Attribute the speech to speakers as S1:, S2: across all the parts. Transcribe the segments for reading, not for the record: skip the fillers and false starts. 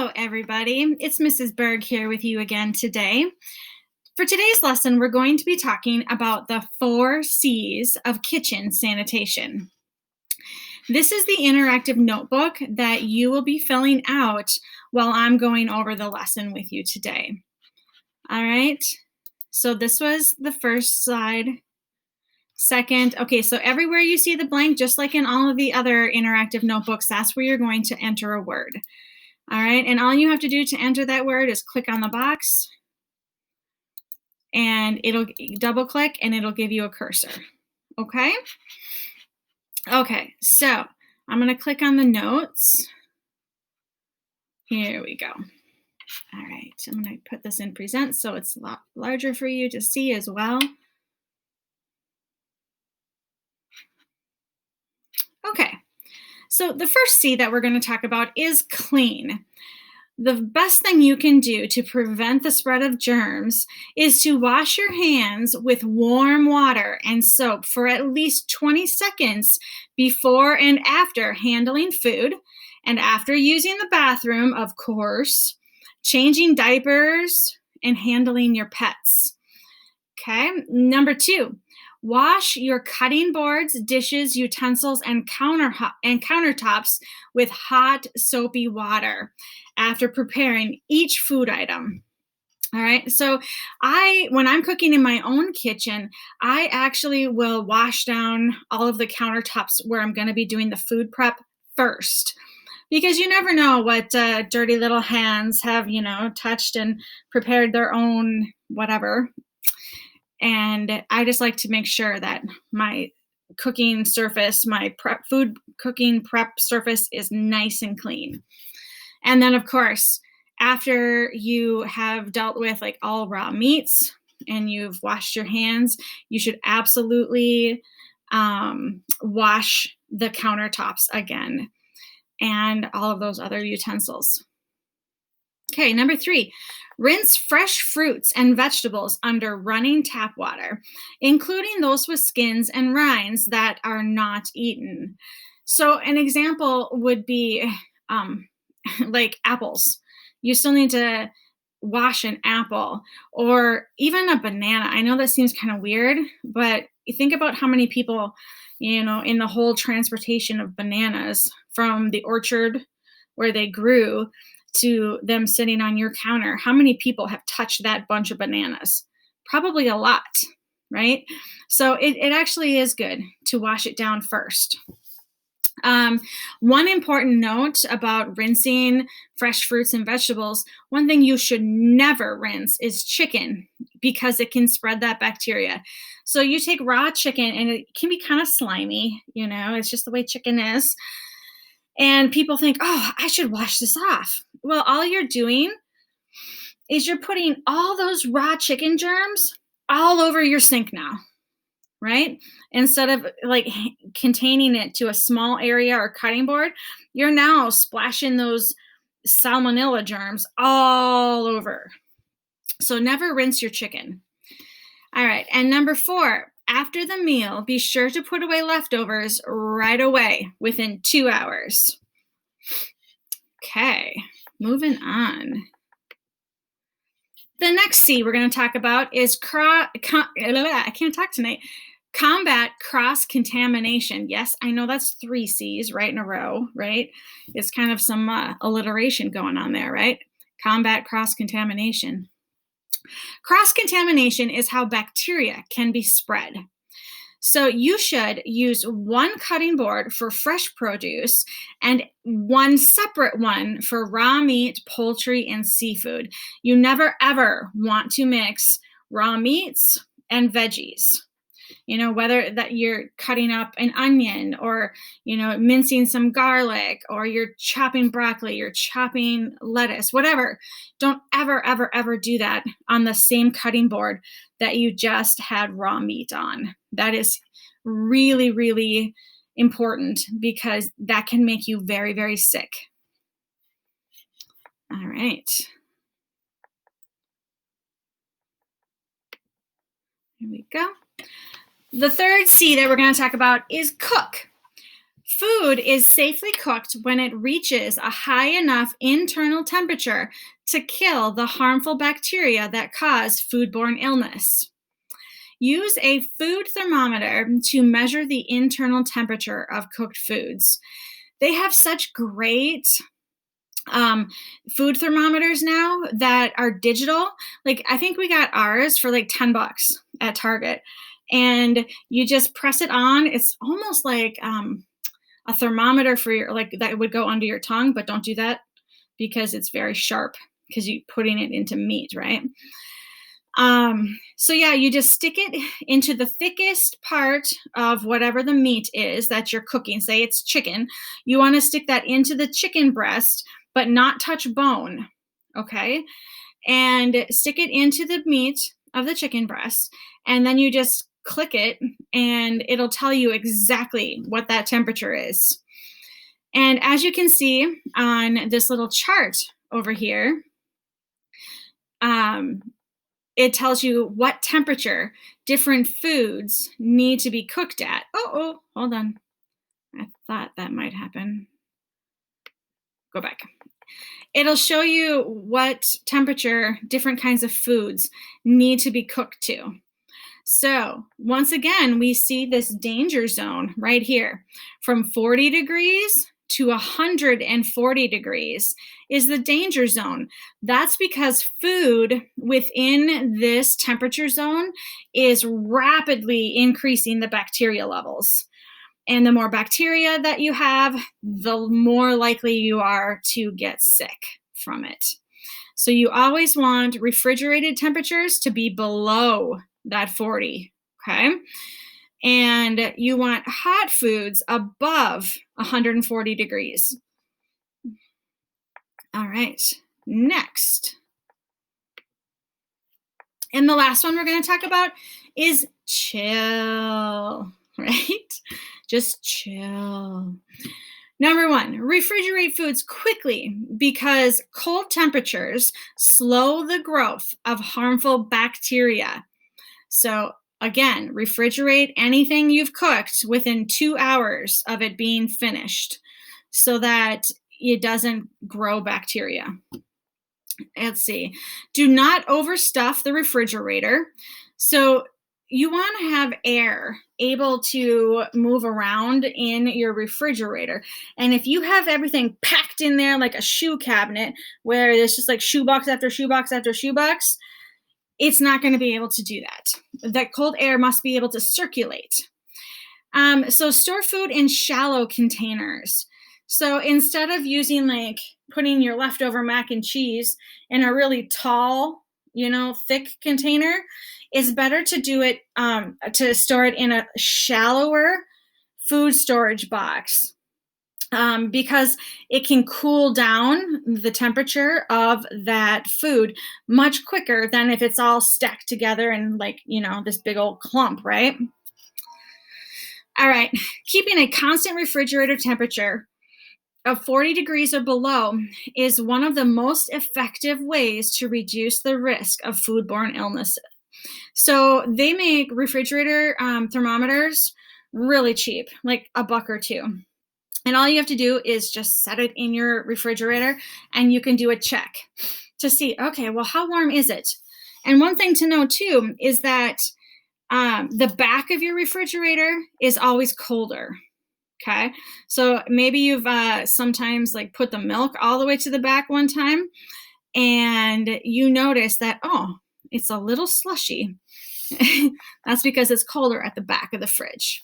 S1: Hello, everybody. It's Mrs. Berg here with you again today. For today's lesson, we're going to be talking about the 4 C's of kitchen sanitation. This is the interactive notebook that you will be filling out while I'm going over the lesson with you today. All right, so this was the first slide. Second, okay, so everywhere you see the blank, just like in all of the other interactive notebooks, that's where you're going to enter a word. All right, and all you have to do to enter that word is click on the box, and it'll double click, and it'll give you a cursor, okay? Okay, so I'm gonna click on the notes. Here we go. All right, I'm gonna put this in present so it's a lot larger for you to see as well. Okay, so the first C that we're gonna talk about is clean. The best thing you can do to prevent the spread of germs is to wash your hands with warm water and soap for at least 20 seconds before and after handling food, and after using the bathroom, of course, changing diapers, and handling your pets. Okay, number 2. Wash your cutting boards, dishes, utensils, and countertops with hot, soapy water after preparing each food item. All right, so when I'm cooking in my own kitchen, I actually will wash down all of the countertops where I'm going to be doing the food prep first. Because you never know what dirty little hands have, touched and prepared their own whatever. And I just like to make sure that my cooking surface, my food cooking prep surface is nice and clean. And then, of course, after you have dealt with like all raw meats and you've washed your hands, you should absolutely wash the countertops again and all of those other utensils. Okay, number 3, rinse fresh fruits and vegetables under running tap water, including those with skins and rinds that are not eaten. So an example would be like apples. You still need to wash an apple, or even a banana. I know that seems kind of weird, but you think about how many people, in the whole transportation of bananas from the orchard where they grew to them sitting on your counter, how many people have touched that bunch of bananas? Probably a lot, right? So it actually is good to wash it down first. One important note about rinsing fresh fruits and vegetables, one thing you should never rinse is chicken, because it can spread that bacteria. So you take raw chicken and it can be kind of slimy, it's just the way chicken is. And people think, oh, I should wash this off. Well, all you're doing is you're putting all those raw chicken germs all over your sink now, right? Instead of like containing it to a small area or cutting board, you're now splashing those salmonella germs all over. So never rinse your chicken. All right, and number 4, after the meal, be sure to put away leftovers right away within 2 hours. Okay, moving on. The next C we're going to talk about is I can't talk tonight. Combat cross-contamination. Yes, I know that's 3 C's right in a row, right? It's kind of some alliteration going on there, right? Combat cross-contamination. Cross-contamination is how bacteria can be spread. So you should use one cutting board for fresh produce and one separate one for raw meat, poultry, and seafood. You never, ever want to mix raw meats and veggies. Whether that you're cutting up an onion or, mincing some garlic, or you're chopping broccoli, you're chopping lettuce, whatever. Don't ever, ever, ever do that on the same cutting board that you just had raw meat on. That is really, really important, because that can make you very, very sick. All right. Here we go. The third C that we're going to talk about is cook. Food is safely cooked when it reaches a high enough internal temperature to kill the harmful bacteria that cause foodborne illness. Use a food thermometer to measure the internal temperature of cooked foods. They have such great food thermometers now that are digital. Like, I think we got ours for like $10 at Target, and you just press it on. It's almost like a thermometer for your, like, that would go under your tongue, but don't do that because it's very sharp because you're putting it into meat, right? So yeah, you just stick it into the thickest part of whatever the meat is that you're cooking. Say it's chicken. You want to stick that into the chicken breast, but not touch bone. Okay. And stick it into the meat of the chicken breast. And then you just click it and it'll tell you exactly what that temperature is. And as you can see on this little chart over here, it tells you what temperature different foods need to be cooked at. Oh, hold on. I thought that might happen. Go back. It'll show you what temperature different kinds of foods need to be cooked to. So once again, we see this danger zone right here. From 40 degrees to 140 degrees is the danger zone. That's because food within this temperature zone is rapidly increasing the bacteria levels. And the more bacteria that you have, the more likely you are to get sick from it. So you always want refrigerated temperatures to be below that 40, okay? And you want hot foods above 140 degrees. All right, next. And the last one we're going to talk about is chill, right? Just chill. Number one, refrigerate foods quickly because cold temperatures slow the growth of harmful bacteria. So again, refrigerate anything you've cooked within 2 hours of it being finished so that it doesn't grow bacteria. Let's see. Do not overstuff the refrigerator. So you want to have air able to move around in your refrigerator. And if you have everything packed in there like a shoe cabinet where there's just like shoebox after shoebox after shoebox, it's not going to be able to do that. That cold air must be able to circulate. So store food in shallow containers. So instead of using like putting your leftover mac and cheese in a really tall, thick container, it's better to do it, to store it in a shallower food storage box. Because it can cool down the temperature of that food much quicker than if it's all stacked together and like, this big old clump, right? All right, keeping a constant refrigerator temperature of 40 degrees or below is one of the most effective ways to reduce the risk of foodborne illnesses. So they make refrigerator thermometers really cheap, like $1 or $2. And all you have to do is just set it in your refrigerator and you can do a check to see, okay, well, how warm is it? And one thing to know too is that the back of your refrigerator is always colder. Okay. So maybe you've sometimes like put the milk all the way to the back one time and you notice that, oh, it's a little slushy. That's because it's colder at the back of the fridge.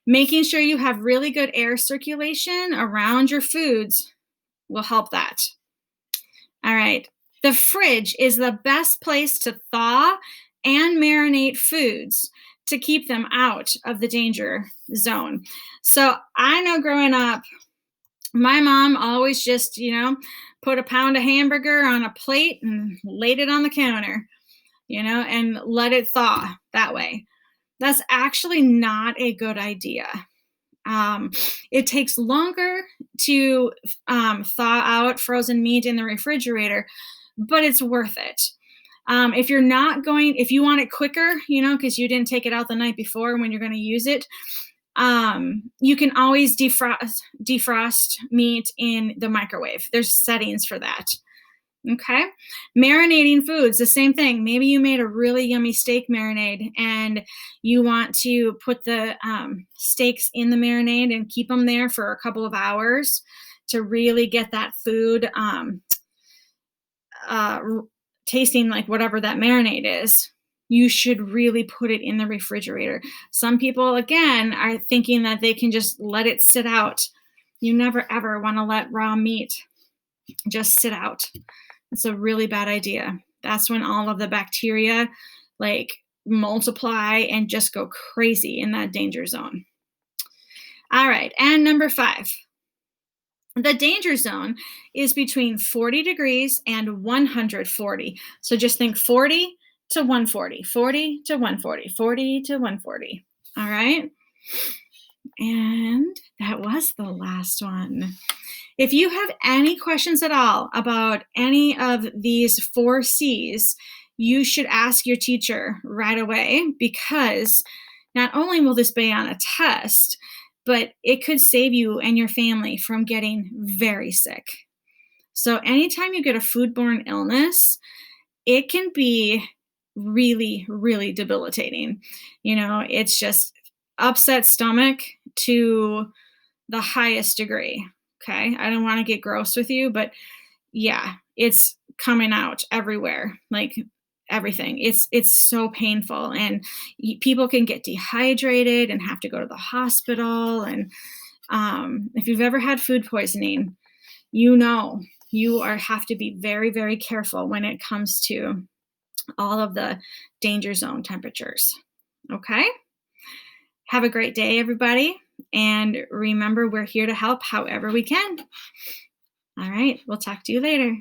S1: Making sure you have really good air circulation around your foods will help that. All right. The fridge is the best place to thaw and marinate foods to keep them out of the danger zone. So I know growing up, my mom always just, put a pound of hamburger on a plate and laid it on the counter, and let it thaw that way. That's actually not a good idea. It takes longer to thaw out frozen meat in the refrigerator, but it's worth it. If you want it quicker, because you didn't take it out the night before when you're going to use it, You can always defrost meat in the microwave. There's settings for that. Okay. Marinating foods, the same thing. Maybe you made a really yummy steak marinade and you want to put the steaks in the marinade and keep them there for a couple of hours to really get that food uh, tasting like whatever that marinade is. You should really put it in the refrigerator. Some people, again, are thinking that they can just let it sit out. You never ever want to let raw meat just sit out. It's a really bad idea. That's when all of the bacteria like multiply and just go crazy in that danger zone. All right, and number 5. The danger zone is between 40 degrees and 140. So just think 40 to 140, 40 to 140, 40 to 140. All right. And that was the last one. If you have any questions at all about any of these 4 C's, you should ask your teacher right away, because not only will this be on a test, but it could save you and your family from getting very sick. So anytime you get a foodborne illness, it can be really, really debilitating. It's just upset stomach to the highest degree. Okay. I don't want to get gross with you, but yeah, it's coming out everywhere. Like everything. It's so painful, and people can get dehydrated and have to go to the hospital. And if you've ever had food poisoning, you have to be very, very careful when it comes to all of the danger zone temperatures. Okay. Have a great day, everybody. And remember, we're here to help however we can. All right. We'll talk to you later.